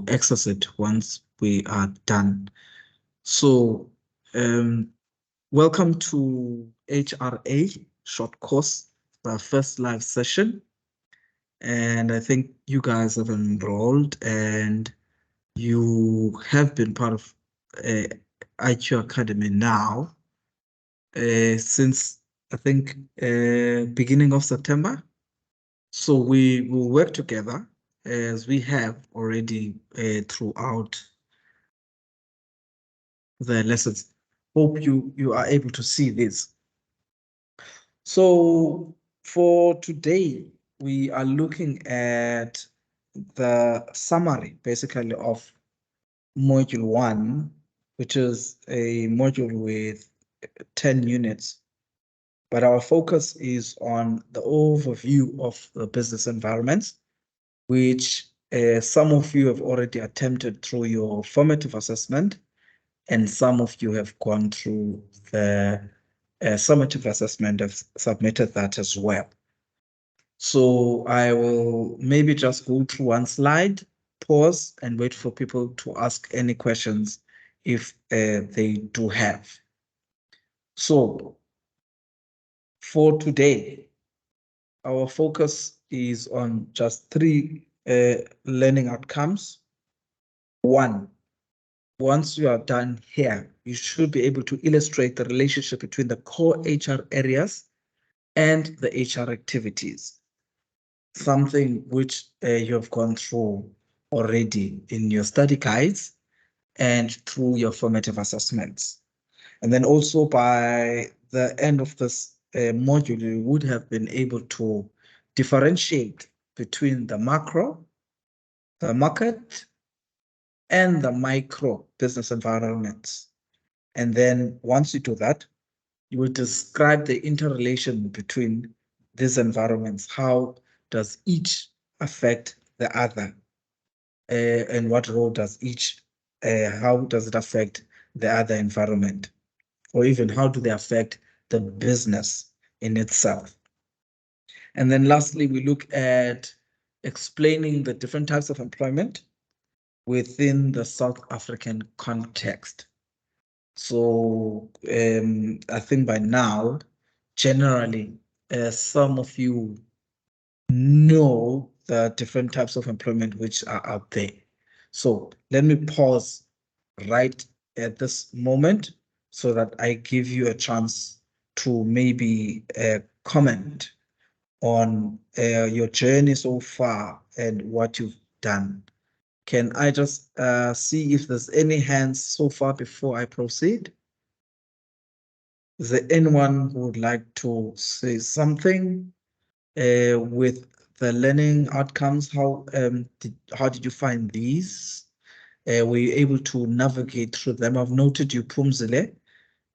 access it once we are done. So, welcome to HRA short course, our first live session. And I think you guys have enrolled and you have been part of IQ Academy now since I think beginning of September. So we will work together as we have already throughout the lessons. Hope you are able to see this. So for today, we are looking at the summary basically of module 1, which is a module with 10 units. But our focus is on the overview of the business environments, which some of you have already attempted through your formative assessment, and some of you have gone through the summative assessment, have submitted that as well. So I will maybe just go through one slide, pause, and wait for people to ask any questions if they do have. So for today, our focus is on just 3 learning outcomes. 1, once you are done here, you should be able to illustrate the relationship between the core HR areas and the HR activities, something which you have gone through already in your study guides and through your formative assessments. And then also by the end of this module, you would have been able to differentiate between the macro, the market, and the micro business environments. And then once you do that, you will describe the interrelation between these environments. How does each affect the other? And what role does each, how does it affect the other environment? Or even how do they affect the business in itself? And then lastly, we look at explaining the different types of employment within the South African context. So I think by now, generally, some of you know the different types of employment which are out there. So let me pause right at this moment so that I give you a chance to maybe comment on your journey so far and what you've done. Can I just see if there's any hands so far before I proceed? Is there anyone who would like to say something with the learning outcomes? How did you find these? Were you able to navigate through them? I've noted you, Pumzile.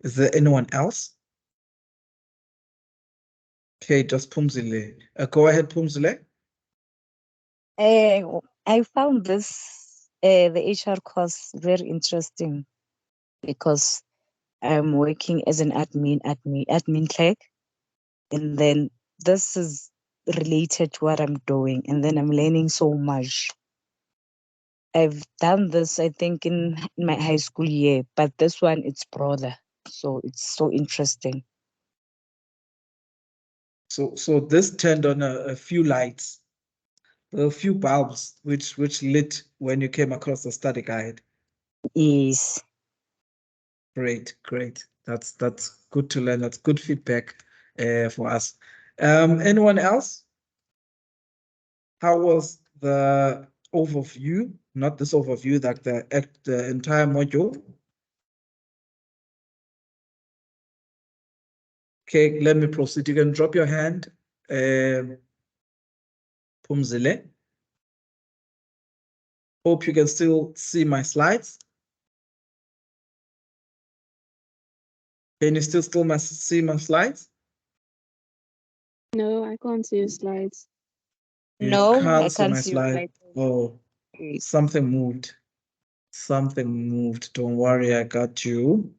Is there anyone else? Okay, just Pumzile. Go ahead, Pumzile. I found this the HR course very interesting because I'm working as an admin clerk, and then this is related to what I'm doing, and then I'm learning so much. I've done this, I think, in my high school year, but this one it's broader, so it's so interesting. So this turned on a few lights, a few bulbs which lit when you came across the study guide. Yes. Great. That's good to learn. That's good feedback for us. Anyone else? How was the overview? Not this overview, like the entire module. Okay, let me proceed. You can drop your hand, Pumzile. Hope you can still see my slides. Can you still see my slides? No, I can't see your slides. You No, I can't see can't my see your slide. slide. Oh, something moved. Something moved. Don't worry, I got you.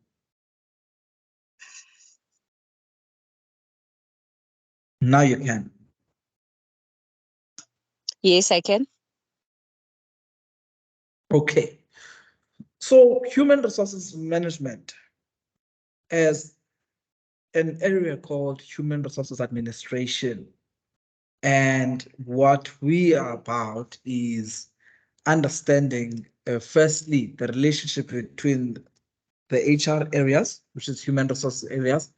Now you can. Yes, I can. Okay. So human resources management as an area called human resources administration. And what we are about is understanding, firstly, the relationship between the HR areas, which is human resources areas,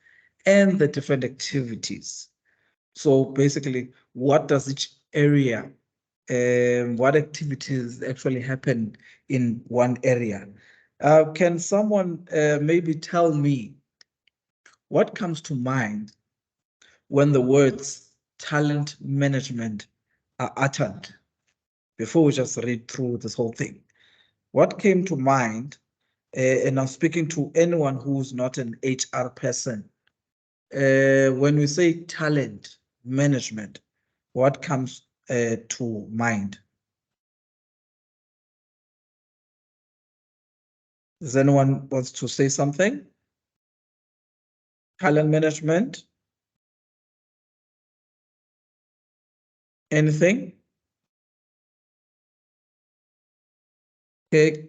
and the different activities. So basically, what does each area, what activities actually happen in one area? Can someone maybe tell me what comes to mind when the words talent management are uttered? Before we just read through this whole thing, what came to mind? And I'm speaking to anyone who's not an HR person. When we say talent management, what comes to mind? Does anyone wants to say something? Talent management? Anything? Okay,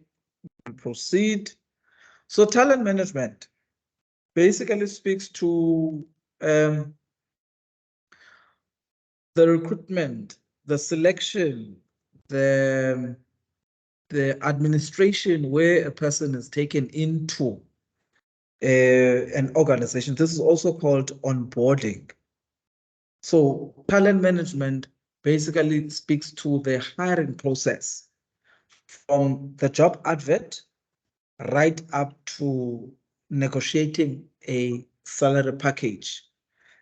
proceed. So talent management basically speaks to um, the recruitment, the selection, the the administration where a person is taken into an organization. This is also called onboarding. So talent management basically speaks to the hiring process from the job advert right up to negotiating a salary package.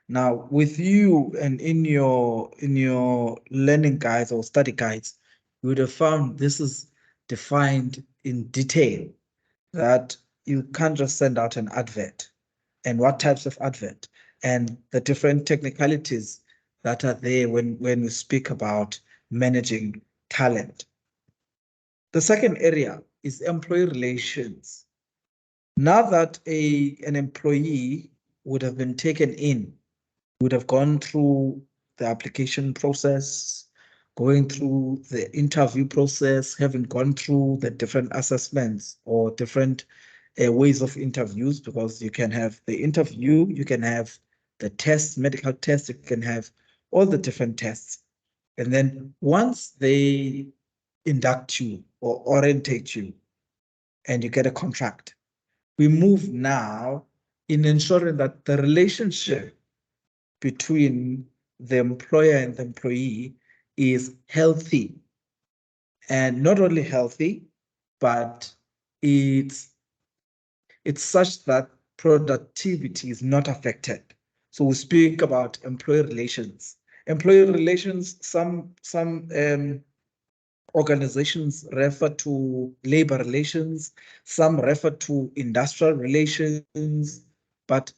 Now, with you and in your learning guides or study guides, you would have found this is defined in detail, that you can't just send out an advert, and what types of advert, and the different technicalities that are there when we speak about managing talent. The second area is employee relations. Now that an employee would have been taken in, would have gone through the application process, going through the interview process, having gone through the different assessments or different ways of interviews, because you can have the interview, you can have the test, medical test, you can have all the different tests. And then once they induct you or orientate you and you get a contract, we move now in ensuring that the relationship between the employer and the employee is healthy, and not only healthy, but it's it's such that productivity is not affected. So we speak about employee relations. Employee relations, some organizations refer to labor relations, some refer to industrial relations, but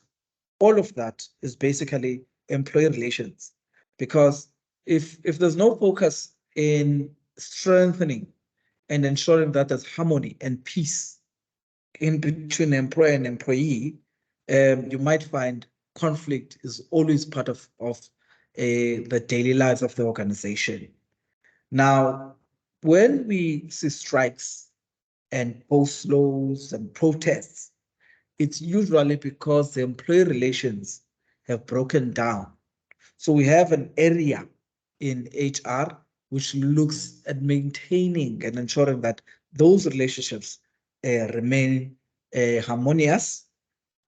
all of that is basically employee relations. Because if there's no focus in strengthening and ensuring that there's harmony and peace in between employer and employee, you might find conflict is always part of the daily lives of the organization. Now, when we see strikes and post-slows and protests, it's usually because the employee relations have broken down. So we have an area in HR which looks at maintaining and ensuring that those relationships remain harmonious,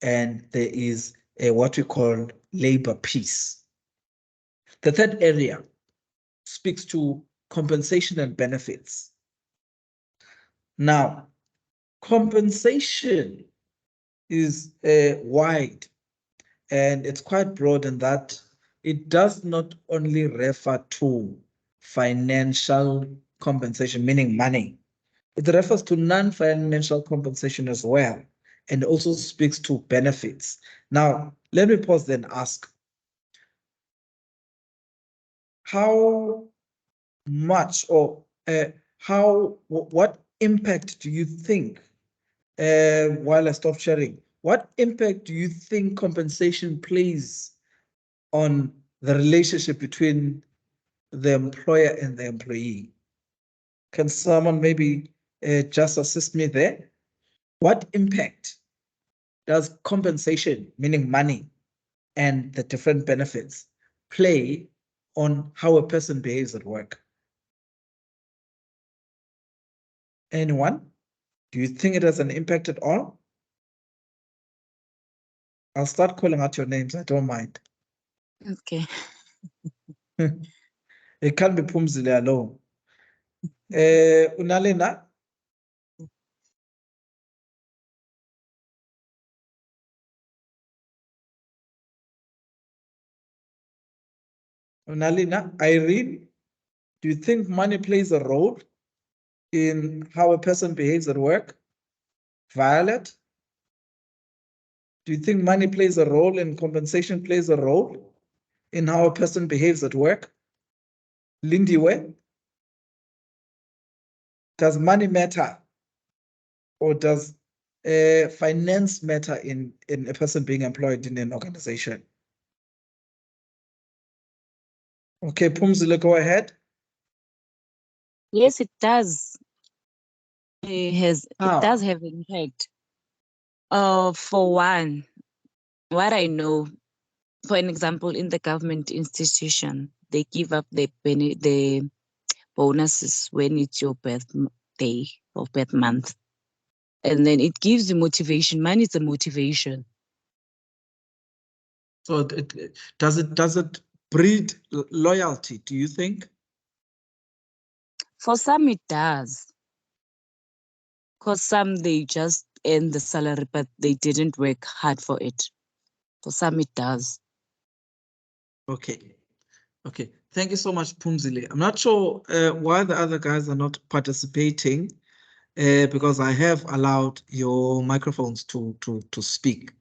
and there is what we call labor peace. The third area speaks to compensation and benefits. Now, compensation is wide, and it's quite broad in that it does not only refer to financial compensation, meaning money. It refers to non-financial compensation as well, and also speaks to benefits. Now, let me pause then ask, how much or what impact do you think, while I stop sharing, what impact do you think compensation plays on the relationship between the employer and the employee? Can someone maybe just assist me there. What impact does compensation, meaning money, and the different benefits play on how a person behaves at work? Anyone? Do you think it has an impact at all? I'll start calling out your names. I don't mind. Okay. It can't be Pumzile alone. Unalena? Unalena? Irene? Do you think money plays a role in how a person behaves at work? Violet? Do you think money plays a role and compensation plays a role in how a person behaves at work? Lindiwe? Does money matter, or does finance matter in a person being employed in an organization? Okay, Pumzile, go ahead. Yes, it does. It does How? have impact. For one, what I know, for an example, in the government institution, they give up the bonuses when it's your birthday or birth month. And then it gives you motivation. Money is a motivation. So does it breed loyalty, do you think? For some, it does. Because some, they just earn the salary, but they didn't work hard for it. For some, it does. Okay. Okay. Thank you so much, Pumzile. I'm not sure why the other guys are not participating, because I have allowed your microphones to speak.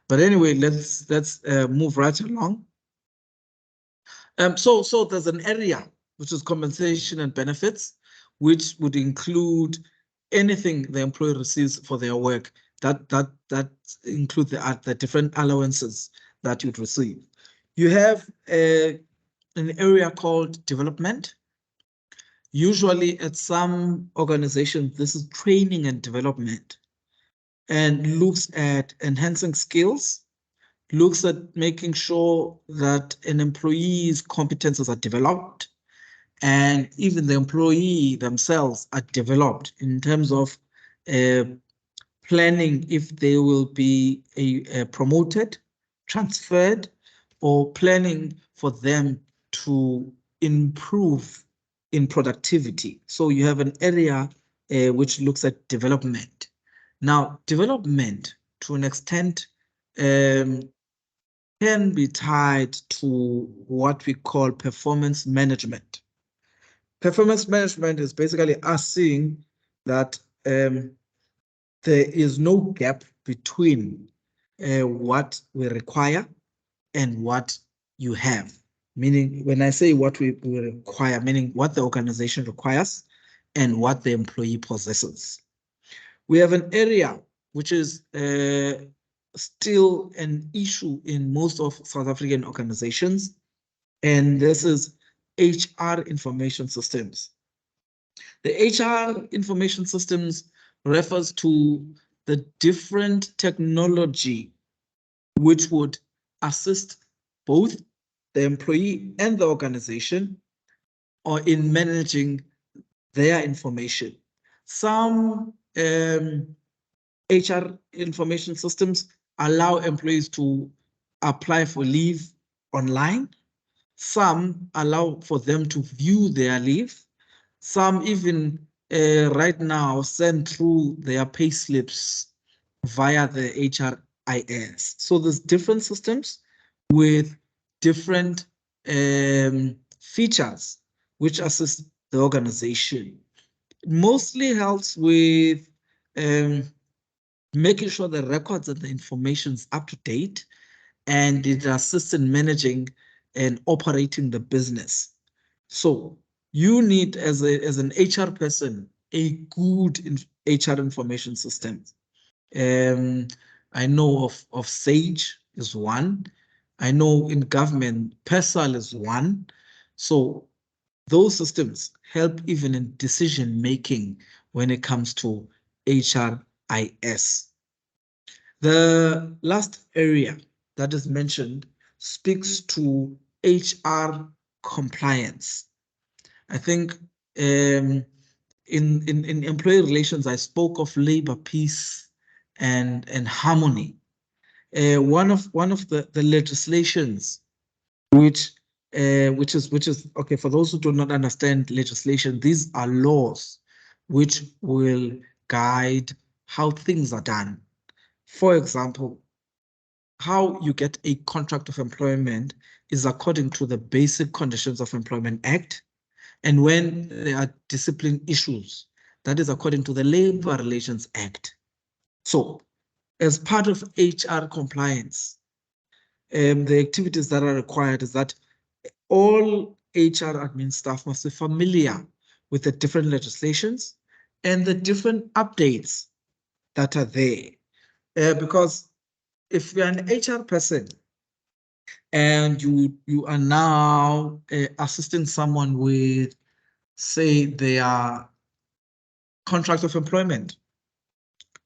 But anyway, let's move right along. So there's an area which is compensation and benefits, which would include anything the employee receives for their work. That include the different allowances that you'd receive. You have an area called development. Usually at some organizations, this is training and development, and looks at enhancing skills, looks at making sure that an employee's competences are developed, and even the employee themselves are developed in terms of uh, planning if they will be promoted, transferred, or planning for them to improve in productivity. So you have an area which looks at development. Now, development to an extent can be tied to what we call performance management. Performance management is basically us seeing that there is no gap between what we require and what you have. Meaning, when I say what we require, meaning what the organization requires and what the employee possesses. We have an area which is still an issue in most of South African organizations, and this is HR information systems. The HR information systems refers to the different technology which would assist both the employee and the organization or in managing their information. Some HR information systems allow employees to apply for leave online. Some allow for them to view their leave. Some even right now send through their pay slips via the HRIS. So there's different systems with different features which assist the organization. It mostly helps with making sure the records and the information is up to date, and it assists in managing and operating the business. So you need, as an HR person, a good HR information system. I know of Sage is one. I know in government, PESAL is one. So those systems help even in decision making when it comes to HRIS. The last area that is mentioned speaks to HR compliance. I think in employee relations, I spoke of labor peace and harmony. One of the legislations which is okay for those who do not understand legislation, these are laws which will guide how things are done. For example, how you get a contract of employment is according to the Basic Conditions of Employment Act. And when there are discipline issues, that is according to the Labor Relations Act. So, as part of HR compliance, the activities that are required is that all HR admin staff must be familiar with the different legislations and the different updates that are there. Because if you're an HR person and you are now assisting someone with, say, their contract of employment,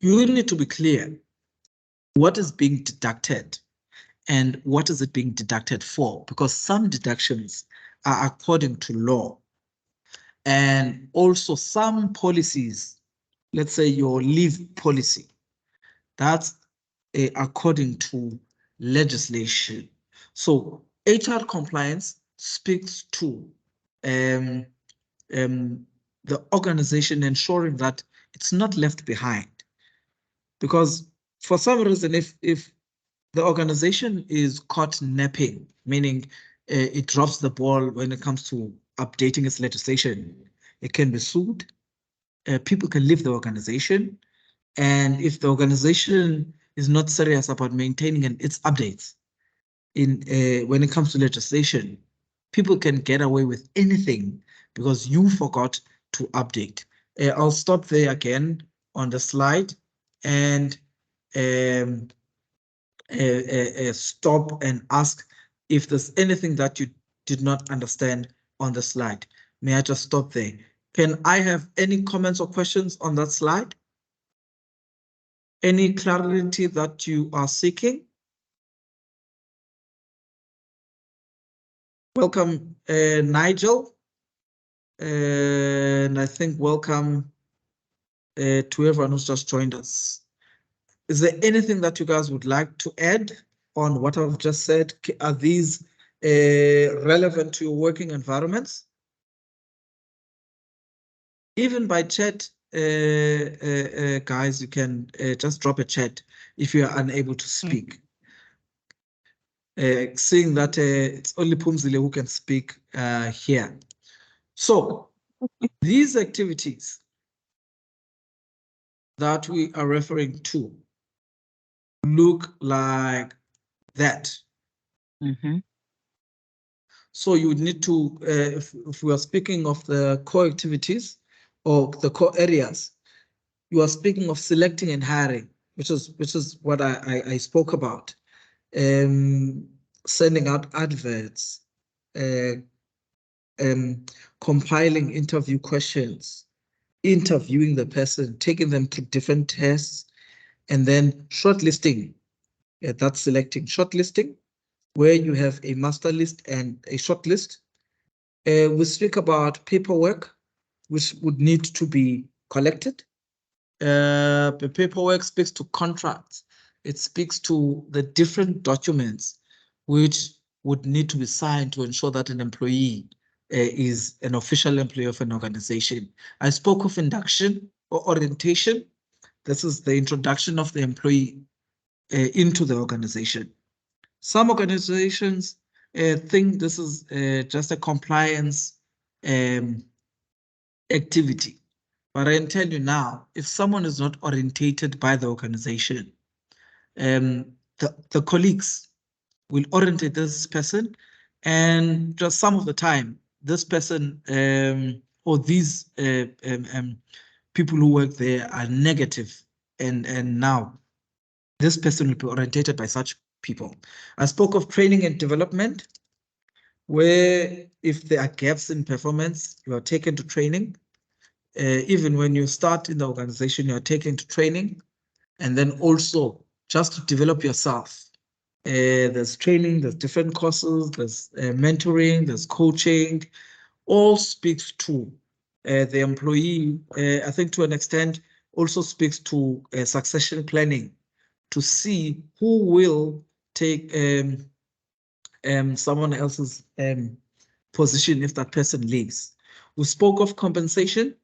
you will need to be clear what is being deducted and what is it being deducted for, because some deductions are according to law. And also some policies, let's say your leave policy, that's according to legislation. So HR compliance speaks to um, the organization ensuring that it's not left behind. Because for some reason, if the organization is caught napping, meaning it drops the ball when it comes to updating its legislation, it can be sued. People can leave the organization. And if the organization is not serious about maintaining its updates in when it comes to legislation, people can get away with anything because you forgot to update. I'll stop there again on the slide and um, stop and ask if there's anything that you did not understand on the slide. May I just stop there? Can I have any comments or questions on that slide? Any clarity that you are seeking? Welcome, Nigel. And I think welcome to everyone who's just joined us. Is there anything that you guys would like to add on what I've just said? Are these relevant to your working environments? Even by chat, guys, you can just drop a chat if you are unable to speak. Seeing that it's only Pumzile who can speak here. So these activities that we are referring to look like that. So you need to, if we are speaking of the core activities or the core areas, you are speaking of selecting and hiring, which is what I spoke about. Sending out adverts, compiling interview questions, interviewing the person, taking them through different tests, and then shortlisting. That's selecting. Shortlisting, where you have a master list and a shortlist. We speak about paperwork, which would need to be collected. The paperwork speaks to contracts. It speaks to the different documents which would need to be signed to ensure that an employee is an official employee of an organization. I spoke of induction or orientation. This is the introduction of the employee into the organization. Some organizations think this is just a compliance activity. But I can tell you now, if someone is not orientated by the organization, the colleagues will orientate this person, and just some of the time, this person or these people who work there are negative, and now this person will be orientated by such people. I spoke of training and development. where if there are gaps in performance, you are taken to training. Even when you start in the organization, you are taken to training. And then also just to develop yourself. There's training, there's different courses, there's mentoring, there's coaching, all speaks to the employee. I think to an extent also speaks to succession planning to see who will take someone else's position if that person leaves. We spoke of compensation,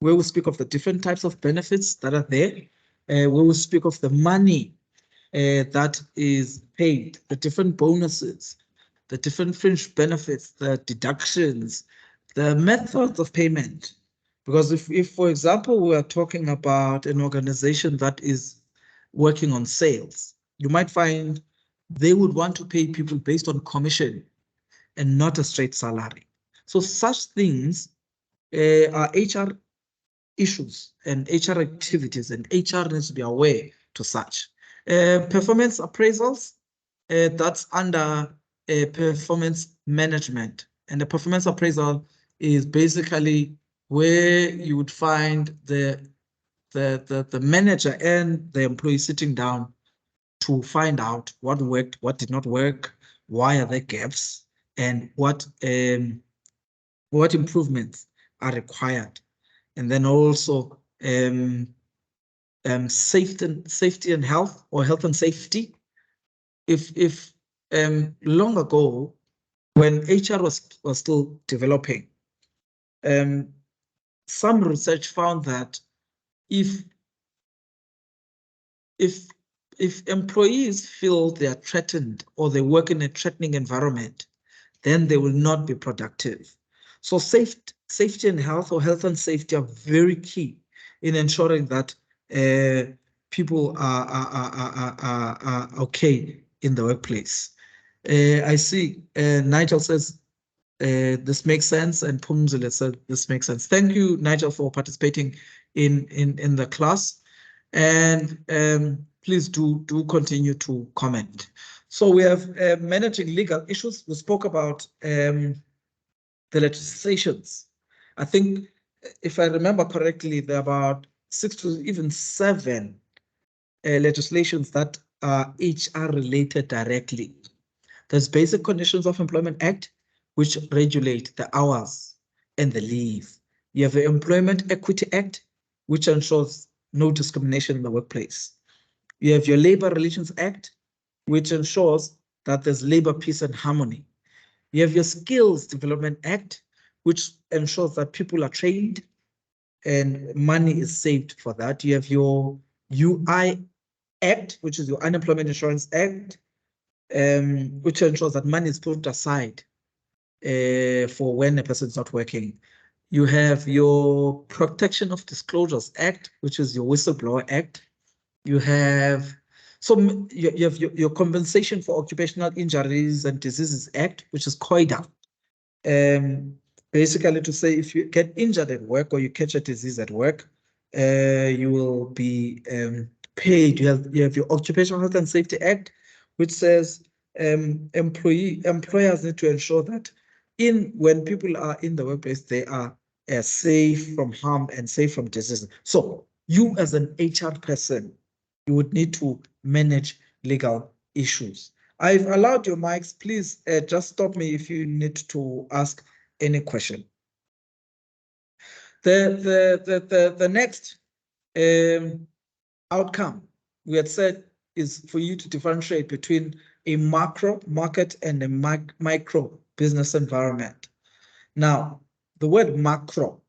where we speak of the different types of benefits that are there, where we speak of the money that is paid, the different bonuses, the different fringe benefits, the deductions, the methods of payment. Because if, for example, we are talking about an organization that is working on sales, you might find they would want to pay people based on commission and not a straight salary. So such things are HR issues and HR activities, and HR needs to be aware to such. Performance appraisals, that's under performance management. And the performance appraisal is basically where you would find the manager and the employee sitting down to find out what worked, what did not work, why are there gaps, and what improvements are required. And then also safety and health, or health and safety. If long ago, when HR was still developing, some research found that if employees feel they are threatened or they work in a threatening environment, then they will not be productive. So safety and health, or health and safety, are very key in ensuring that people are okay in the workplace. I see Nigel says this makes sense, and Pumzile said this makes sense. Thank you, Nigel, for participating in the class. And please do continue to comment. So we have managing legal issues. We spoke about the legislations. I think, if I remember correctly, there are about 6 to even 7 legislations that are HR related directly. There's Basic Conditions of Employment Act, which regulate the hours and the leave. You have the Employment Equity Act, which ensures no discrimination in the workplace. You have your Labor Relations Act, which ensures that there's labor peace and harmony. You have your Skills Development Act, which ensures that people are trained and money is saved for that. You have your UI Act, which is your Unemployment Insurance Act, which ensures that money is put aside for when a person is not working. You have your Protection of Disclosures Act, which is your Whistleblower Act. You have you have your Compensation for Occupational Injuries and Diseases Act, which is COIDA. Basically to say if you get injured at work or you catch a disease at work, you will be paid. You have your Occupational Health and Safety Act, which says employers need to ensure that when people are in the workplace, they are safe from harm and safe from disease. So you, as an HR person, you would need to manage legal issues. I've allowed your mics. Please just stop me if you need to ask any question. The next outcome we had said is for you to differentiate between a macro market and a micro business environment. Now, the word macro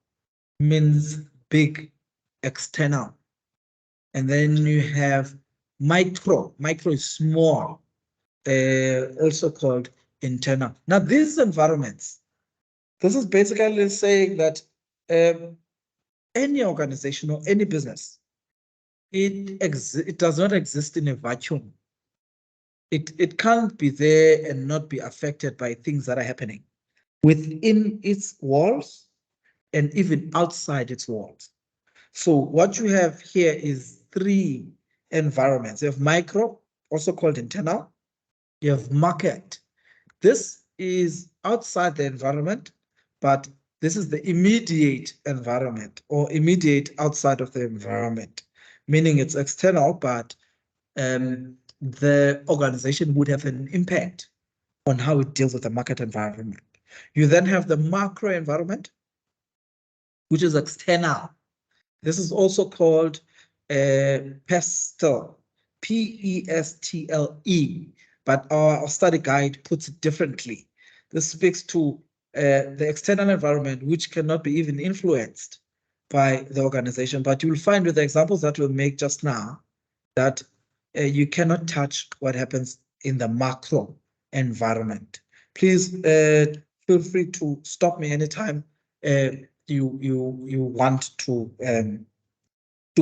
means big, external. And then you have micro. Micro is small, also called internal. Now, these environments, this is basically saying that any organization or any business, it does not exist in a vacuum. It can't be there and not be affected by things that are happening within its walls and even outside its walls. So what you have here is 3 environments. You have micro, also called internal. You have market. This is outside the environment, but this is the immediate environment or immediate outside of the environment, meaning it's external, but the organization would have an impact on how it deals with the market environment. You then have the macro environment, which is external. This is also called PESTLE, PESTLE, but our study guide puts it differently. This speaks to the external environment, which cannot be even influenced by the organization. But you'll find with the examples that we'll make just now that you cannot touch what happens in the macro environment. Please feel free to stop me anytime you want to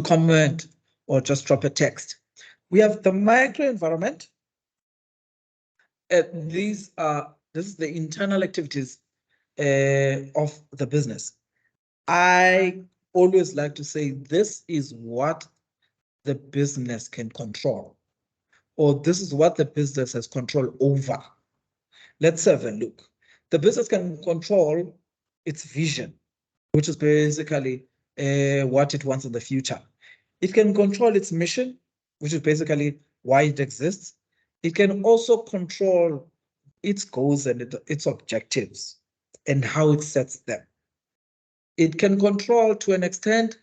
comment or just drop a text. We have the micro environment. This is the internal activities of the business. I always like to say this is what the business can control, or this is what the business has control over. Let's have a look. The business can control its vision, which is basically what it wants in the future. It can control its mission, which is basically why it exists. It can also control its goals and its objectives and how it sets them. It can control, to an extent,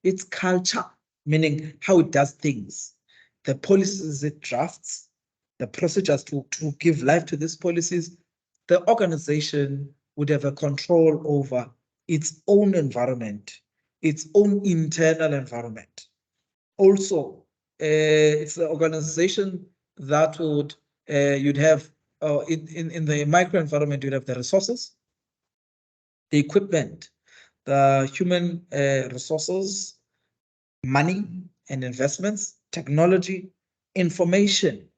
its culture, meaning how it does things, the policies it drafts, the procedures to give life to these policies. The organization would have a control over its own environment, its own internal environment. Also, it's the organization that would you'd have in the micro environment, you'd have the resources, the equipment, the human resources, money and investments, technology, information.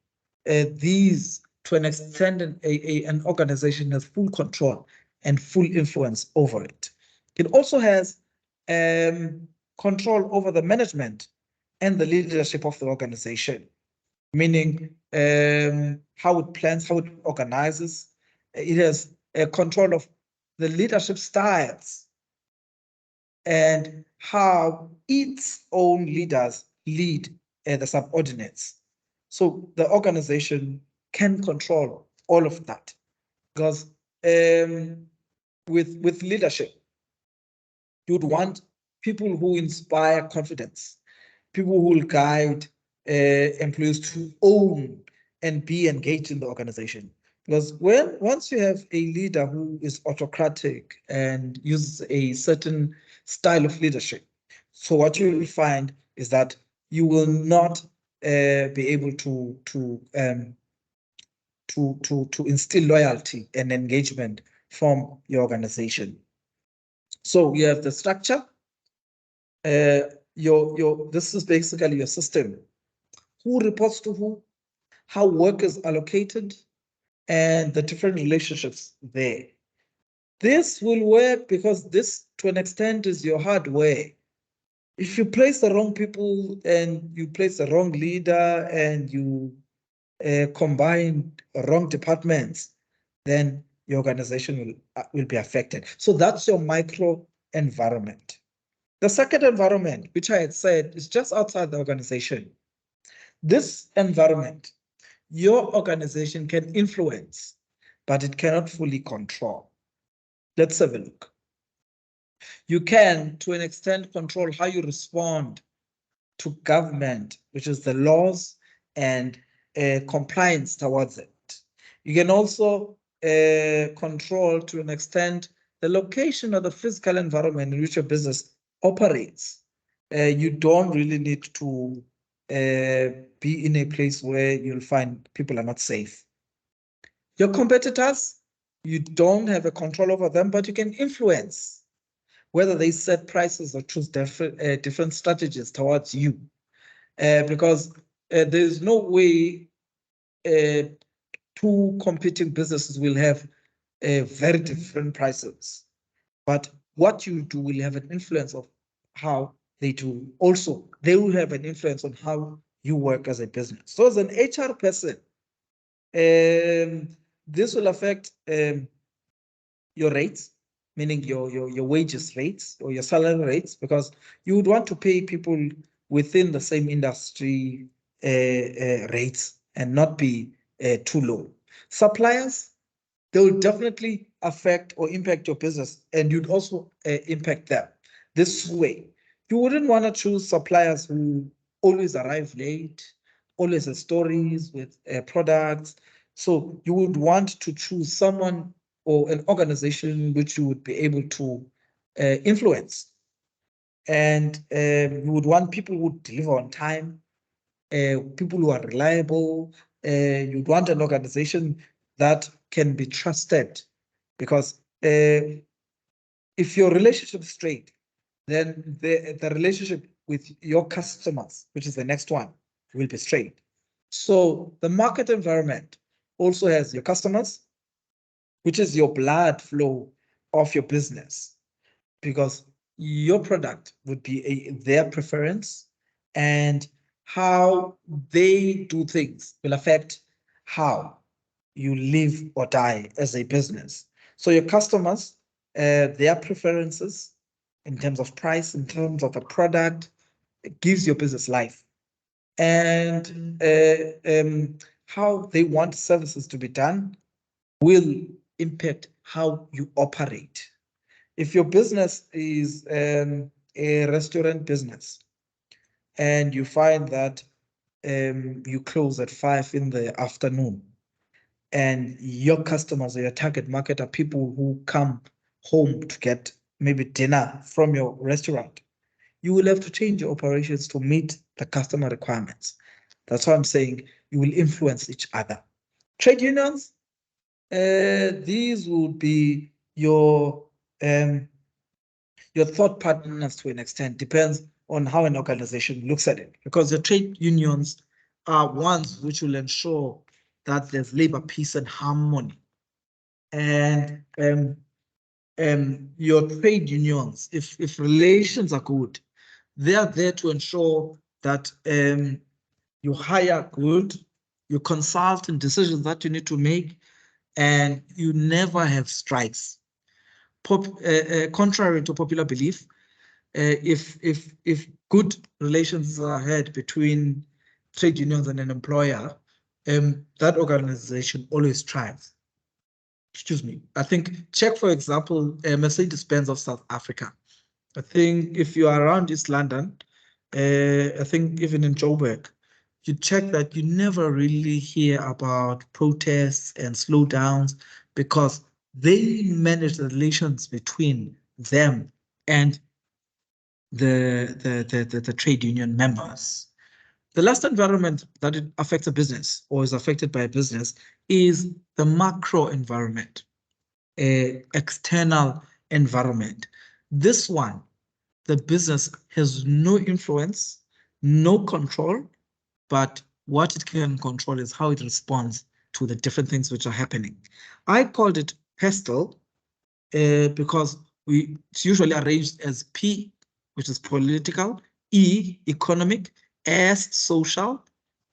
These, to an extent, an organization has full control and full influence over it. It also has control over the management and the leadership of the organization, meaning how it plans, how it organizes. It has control of the leadership styles and how its own leaders lead the subordinates. So the organization can control all of that, because with leadership, you'd want people who inspire confidence, people who will guide employees to own and be engaged in the organization. Because once you have a leader who is autocratic and uses a certain style of leadership, so what you will find is that you will not be able to instill loyalty and engagement from your organization. So you have the structure. This is basically your system. Who reports to who, how work is allocated, and the different relationships there. This will work because this, to an extent, is your hardware. If you place the wrong people and you place the wrong leader and you combine wrong departments, then your organization will be affected. So that's your micro environment. The second environment, which I had said, is just outside the organization. This environment, your organization can influence, but it cannot fully control. Let's have a look. You can, to an extent, control how you respond to government, which is the laws and compliance towards it. You can also control, to an extent, the location of the physical environment in which your business operates. You don't really need to be in a place where you'll find people are not safe. Your competitors, you don't have a control over them, but you can influence whether they set prices or choose different strategies towards you. Because there's no way two competing businesses will have very different prices. But what you do will have an influence of how they do. Also, they will have an influence on how you work as a business. So as an HR person, this will affect your rates, meaning your wages rates or your salary rates, because you would want to pay people within the same industry rates and not be too low. Suppliers, they will definitely affect or impact your business, and you'd also impact them this way. You wouldn't want to choose suppliers who always arrive late, always have stories with products. So you would want to choose someone or an organization which you would be able to influence. And you would want people who deliver on time, people who are reliable. You'd want an organization that can be trusted, because if your relationship is straight, then the relationship with your customers, which is the next one, will be straight. So the market environment also has your customers, which is your blood flow of your business, because your product would be their preference, and how they do things will affect how you live or die as a business. So your customers, their preferences in terms of price, in terms of the product, it gives your business life. And how they want services to be done will impact how you operate. If your business is a restaurant business and you find that you close at 5 in the afternoon, and your customers or your target market are people who come home to get maybe dinner from your restaurant, you will have to change your operations to meet the customer requirements. That's why I'm saying you will influence each other. Trade unions, these would be your thought partners to an extent, depends on how an organization looks at it, because the trade unions are ones which will ensure that there's labor peace and harmony. And your trade unions, if relations are good, they are there to ensure that you hire good, you consult in decisions that you need to make, and you never have strikes. Contrary to popular belief, if good relations are had between trade unions and an employer, that organization always thrives. Excuse me. I think, check for example, Mercedes-Benz of South Africa. I think if you are around East London, I think even in Joburg, you check that you never really hear about protests and slowdowns, because they manage the relations between them and the trade union members. The last environment that it affects a business or is affected by a business is the macro environment, external environment. This one, the business has no influence, no control, but what it can control is how it responds to the different things which are happening. I called it PESTLE because it's usually arranged as P, which is political, E, economic, S, social,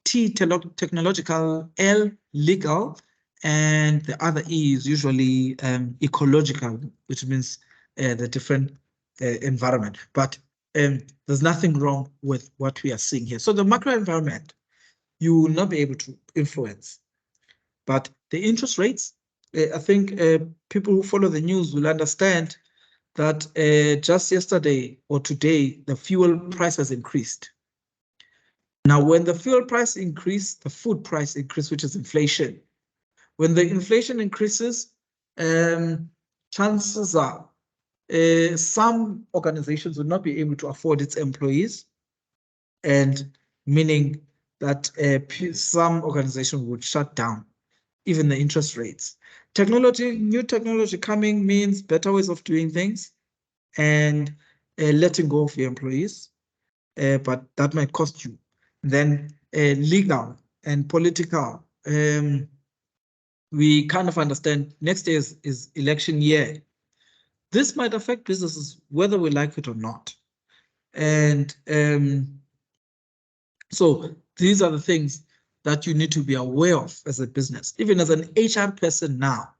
T, technological, L, legal, and the other E is usually ecological, which means the different environment. But there's nothing wrong with what we are seeing here. So the macro environment, you will not be able to influence. But the interest rates, I think people who follow the news will understand that just yesterday or today, the fuel price has increased. Now, when the fuel price increased, the food price increased, which is inflation. When the inflation increases, chances are some organizations will not be able to afford its employees, and meaning that some organization would shut down, even the interest rates. New technology coming means better ways of doing things and letting go of your employees, but that might cost you. Then legal and political, we kind of understand next year is election year. This might affect businesses whether we like it or not. And so these are the things that you need to be aware of as a business. Even as an HR person now,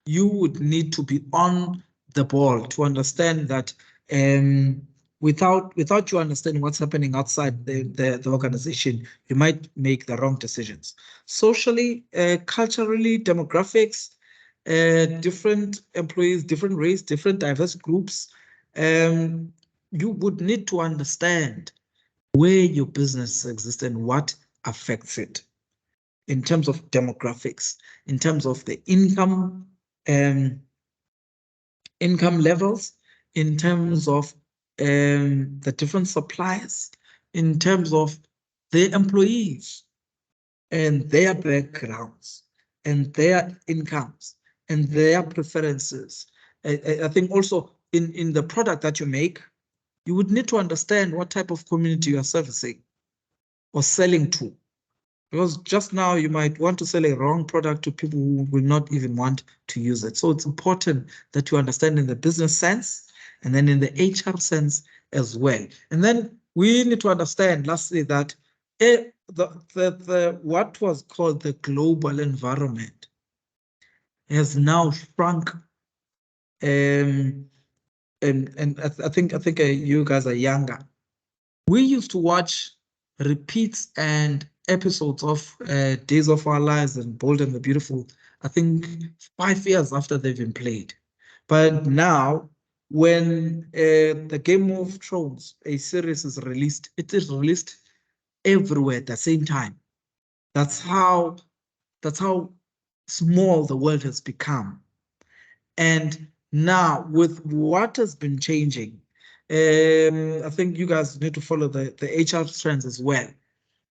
you would need to be on the ball to understand that without you understanding what's happening outside the organization, you might make the wrong decisions. Socially, culturally, demographics, different employees, different race, different diverse groups, you would need to understand where your business exists and what affects it in terms of demographics, in terms of the income levels, in terms of the different suppliers, in terms of the employees and their backgrounds and their incomes and their preferences. I think also in the product that you make, you would need to understand what type of community you are servicing or selling to. Because just now you might want to sell a wrong product to people who will not even want to use it. So it's important that you understand in the business sense and then in the HR sense as well. And then we need to understand, lastly, that what was called the global environment has now shrunk. And I think you guys are younger. We used to watch repeats and episodes of Days of Our Lives and Bold and the Beautiful, I think 5 years after they've been played. But now, when the Game of Thrones, a series is released, it is released everywhere at the same time. That's how small the world has become. And now, with what has been changing, I think you guys need to follow the HR trends as well.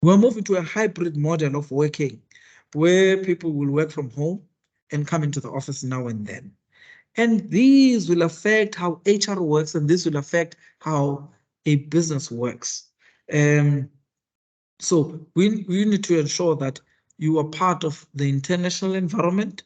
We're moving to a hybrid model of working where people will work from home and come into the office now and then. And these will affect how HR works, and this will affect how a business works. So we need to ensure that you are part of the international environment,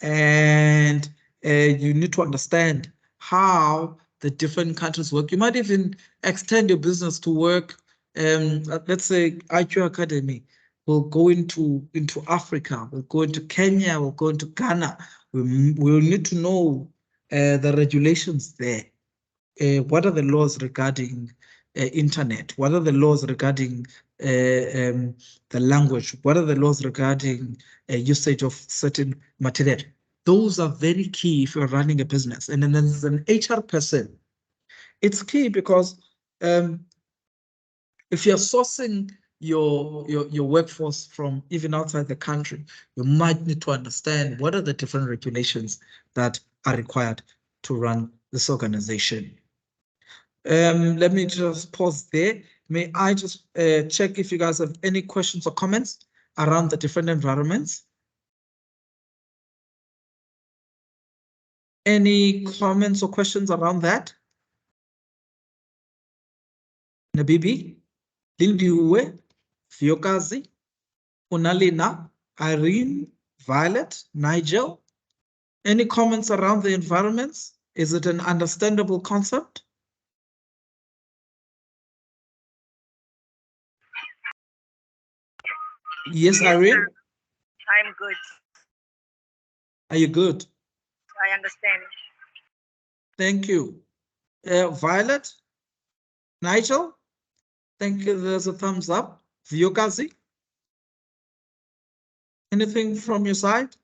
and you need to understand how the different countries work. You might even extend your business to work. Let's say IQ Academy will go into Africa, we'll go into Kenya, we'll go into Ghana. We'll need to know the regulations there. What are the laws regarding internet? What are the laws regarding the language? What are the laws regarding usage of certain material? Those are very key if you're running a business. And then as an HR person, it's key because if you're sourcing your workforce from even outside the country, you might need to understand what are the different regulations that are required to run this organization. Let me just pause there. May I just check if you guys have any questions or comments around the different environments? Any comments or questions around that? Nabibi, Lindiwe, Fiokazi, Unalina, Irene, Violet, Nigel. Any comments around the environments? Is it an understandable concept? Yes, Irene? I'm good. Are you good? I understand. Thank you. Violet? Nigel? Thank you. There's a thumbs up. Vyokazi? Anything from your side?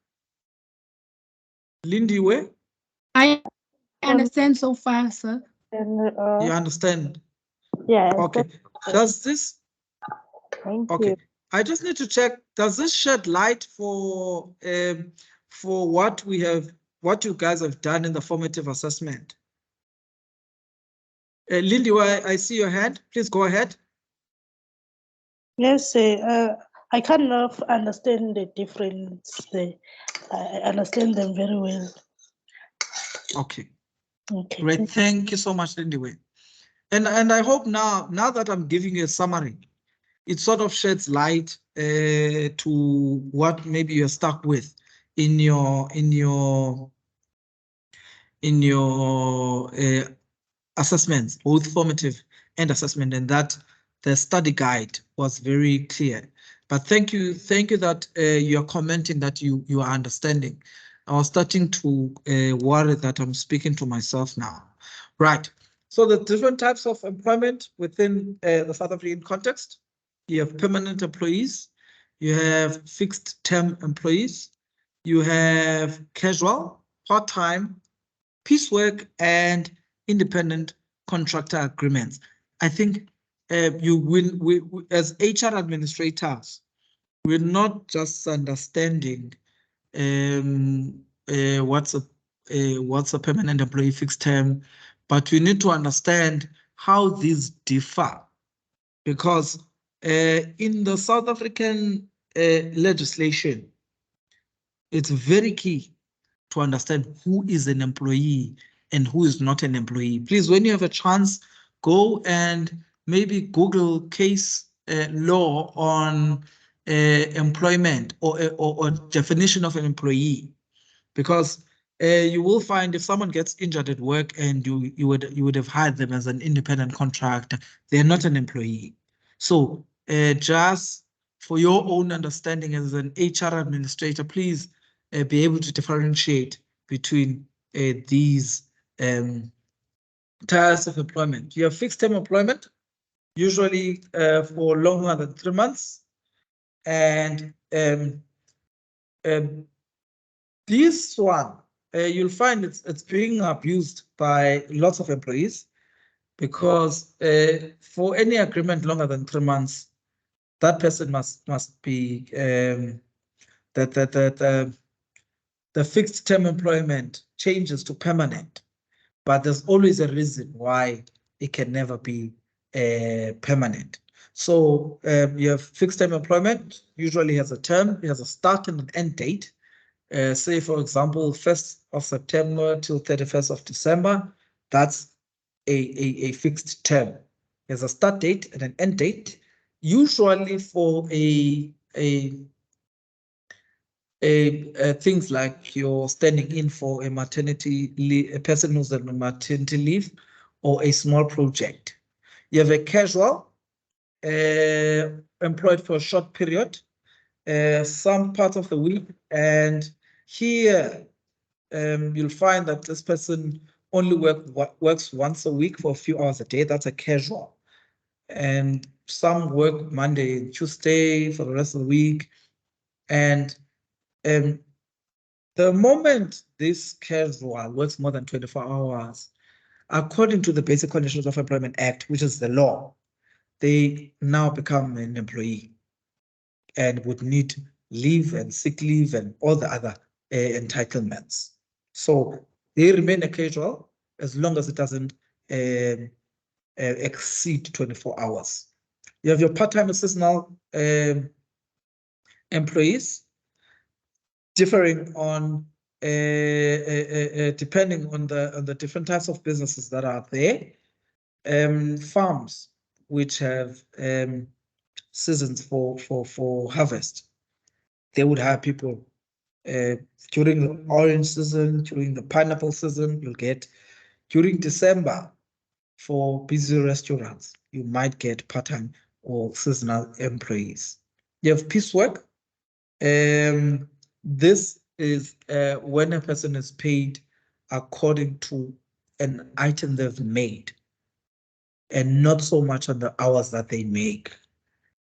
Lindiwe? I understand so far, sir. You understand? Yeah. Okay. Does this? Thank Okay. you. I just need to check. Does this shed light for what we have, what you guys have done in the formative assessment? Lindiwe, I see your hand. Please go ahead. Yes, I kind of understand the difference. I understand them very well. Okay. Okay. Great. Thank you so much, Lindiwe. And I hope now that I'm giving you a summary, it sort of sheds light to what maybe you're stuck with in your assessments, both formative and assessment, and that the study guide was very clear. But But thank you that you are commenting that you are understanding. I was starting to worry that I'm speaking to myself now. Right. So the different types of employment within the South African context, you have permanent employees, you have fixed term employees, you have casual, part-time, piecework, and independent contractor agreements. I think you will, we, as HR administrators, we're not just understanding what's a permanent employee fixed term, but we need to understand how these differ, because in the South African legislation, it's very key to understand who is an employee and who is not an employee. Please, when you have a chance, go and maybe Google case law on employment or definition of an employee, because you will find if someone gets injured at work and you would have hired them as an independent contractor, they're not an employee. So just for your own understanding as an HR administrator, please be able to differentiate between these types of employment. You have fixed term employment, usually for longer than 3 months. And this one, you'll find it's being abused by lots of employees, because for any agreement longer than 3 months, that person must be the fixed term employment changes to permanent, but there's always a reason why it can never be permanent. So you have fixed term employment, usually has a term, it has a start and an end date. Say, for example, 1st of September till 31st of December, that's a fixed term. There's a start date and an end date, usually for things like you're standing in for a maternity leave, a person who's on maternity leave, or a small project. You have a casual, employed for a short period, some part of the week, and here you'll find that this person only works once a week for a few hours a day. That's a casual. And some work Monday and Tuesday for the rest of the week. And the moment this casual works more than 24 hours, according to the Basic Conditions of Employment Act, which is the law, they now become an employee and would need leave and sick leave and all the other entitlements. So they remain a casual as long as it doesn't exceed 24 hours. You have your part-time and seasonal employees, differing on depending on the different types of businesses that are there. Farms which have seasons for harvest, they would have people during the orange season, during the pineapple season. You'll get during December for busy restaurants, you might get part-time or seasonal employees. You have piecework. This is when a person is paid according to an item they've made, and not so much on the hours that they make.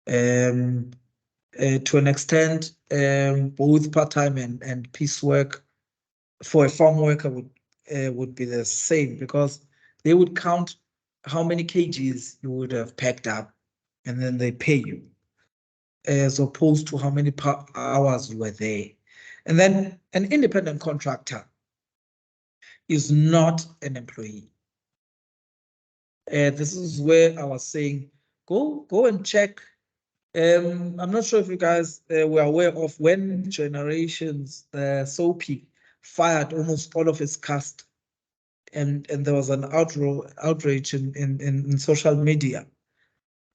To an extent, both part-time and piecework for a farm worker would be the same, because they would count how many kgs you would have packed up, and then they pay you, as opposed to how many hours you were there. And then an independent contractor is not an employee. This is where I was saying, go and check. I'm not sure if you guys were aware of when Generations, Soapy, fired almost all of its cast, and there was an outrage in social media.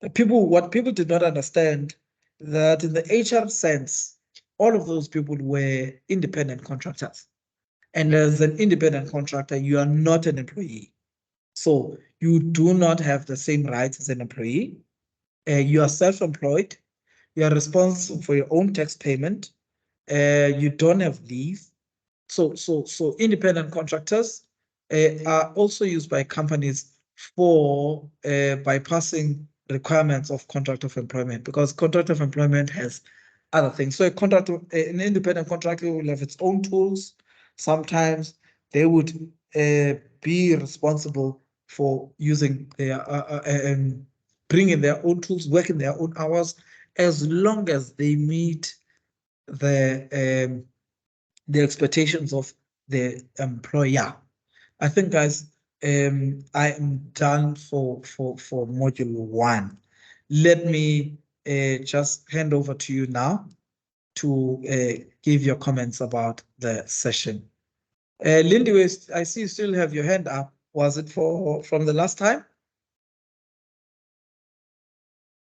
What people did not understand, that in the HR sense, all of those people were independent contractors. And as an independent contractor, you are not an employee. So you do not have the same rights as an employee. You are self-employed. You are responsible for your own tax payment. You don't have leave. So independent contractors are also used by companies for bypassing requirements of contract of employment, because contract of employment has other things. So an independent contractor will have its own tools. Sometimes they would be responsible for using their bringing their own tools, working their own hours, as long as they meet the expectations of the employer. I think, guys, I am done for module 1. Let me just hand over to you now to give your comments about the session. Lindy, I see you still have your hand up. Was it from the last time?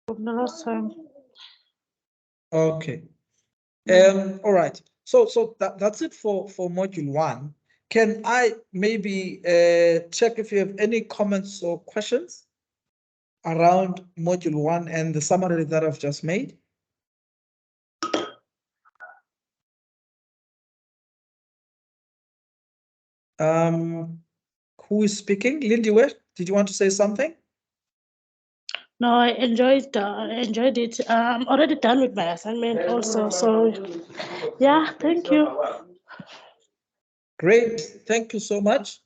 From the last time. Okay. All right. So that's it for module 1. Can I maybe check if you have any comments or questions around module 1 and the summary that I've just made? Who is speaking? Lindy, where did you want to say something? No, I enjoyed it. I'm already done with my assignment also. So yeah, thank you. Great. Thank you so much.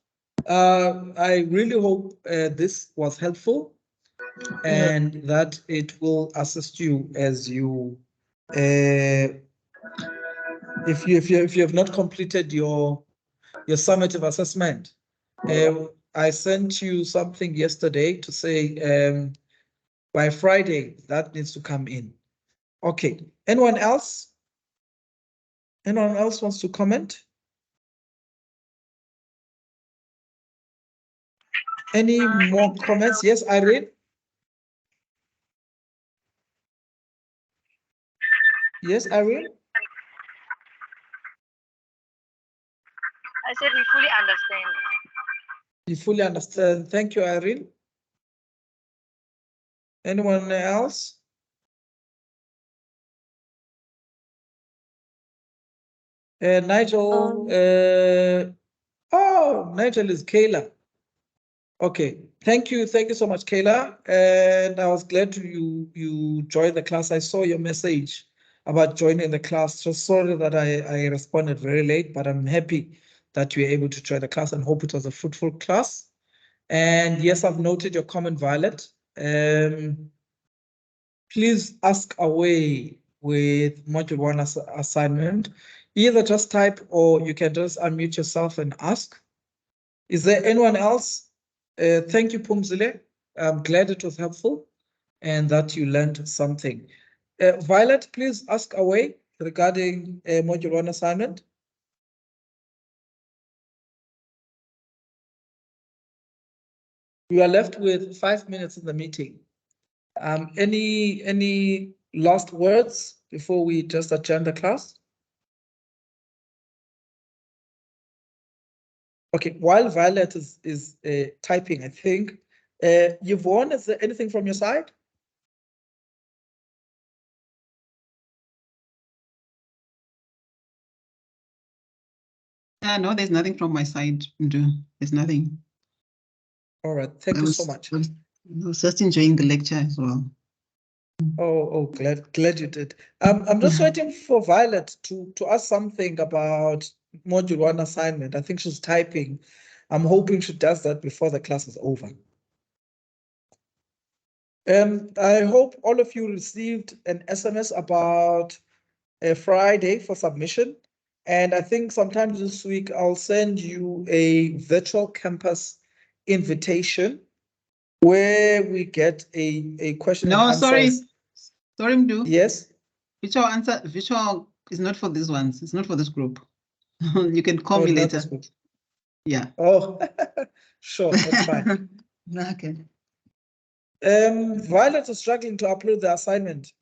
I really hope this was helpful and that it will assist you as you if you have not completed your summative assessment. I sent you something yesterday to say by Friday that needs to come in. Okay. Anyone else? Anyone else wants to comment? Any more comments? Yes, Irene? Yes, Irene? I said we fully understand. You fully understand. Thank you, Irene. Anyone else? Nigel. Oh, Nigel is Kayla. Okay, thank you so much, Kayla. And I was glad you joined the class. I saw your message about joining the class. Just sorry that I responded very late, but I'm happy that you were able to join the class and hope it was a fruitful class. And yes, I've noted your comment, Violet. Please ask away with module 1 assignment. Either just type or you can just unmute yourself and ask. Is there anyone else? Thank you, Pumzile. I'm glad it was helpful and that you learned something. Violet, please ask away regarding module 1 assignment. We are left with 5 minutes in the meeting. Any last words before we just adjourn the class? Okay, while Violet is typing, I think, Yvonne, is there anything from your side? No, there's nothing from my side, Ndu. There's nothing. All right, thank you so much. I was just enjoying the lecture as well. Oh, glad you did. I'm just waiting for Violet to ask something about module 1 assignment. I think she's typing. I'm hoping she does that before the class is over. I hope all of you received an SMS about a Friday for submission. And I think sometime this week, I'll send you a virtual campus invitation where we get a question and answers. Sorry, Mdu. Yes. Virtual is not for these ones. It's not for this group. You can call me later. Yeah. Oh, sure, that's fine. Okay. Violet is struggling to upload the assignment.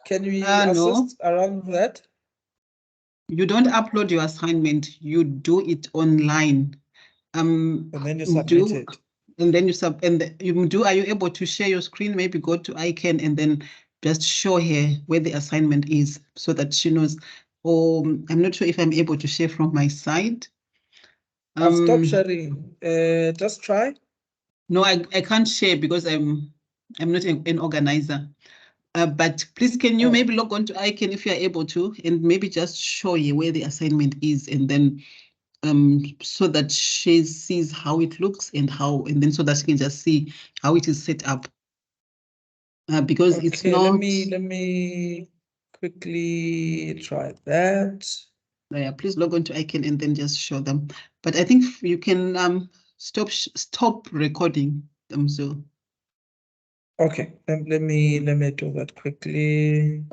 Can we assist around that? You don't upload your assignment. You do it online. And then you submit it. And then you are you able to share your screen? Maybe go to ICANN and then just show her where the assignment is so that she knows. Or I'm not sure if I'm able to share from my side. I've stopped sharing. Just try. No, I can't share because I'm not an organizer. But please, can you maybe log on to ICANN if you're able to, and maybe just show you where the assignment is, and then so that she sees how it looks and then so that she can just see how it is set up. Because it's Okay, not. let me quickly try that. Yeah, please log on to ICANN and then just show them. But I think you can stop recording them. So Okay, let me do that quickly.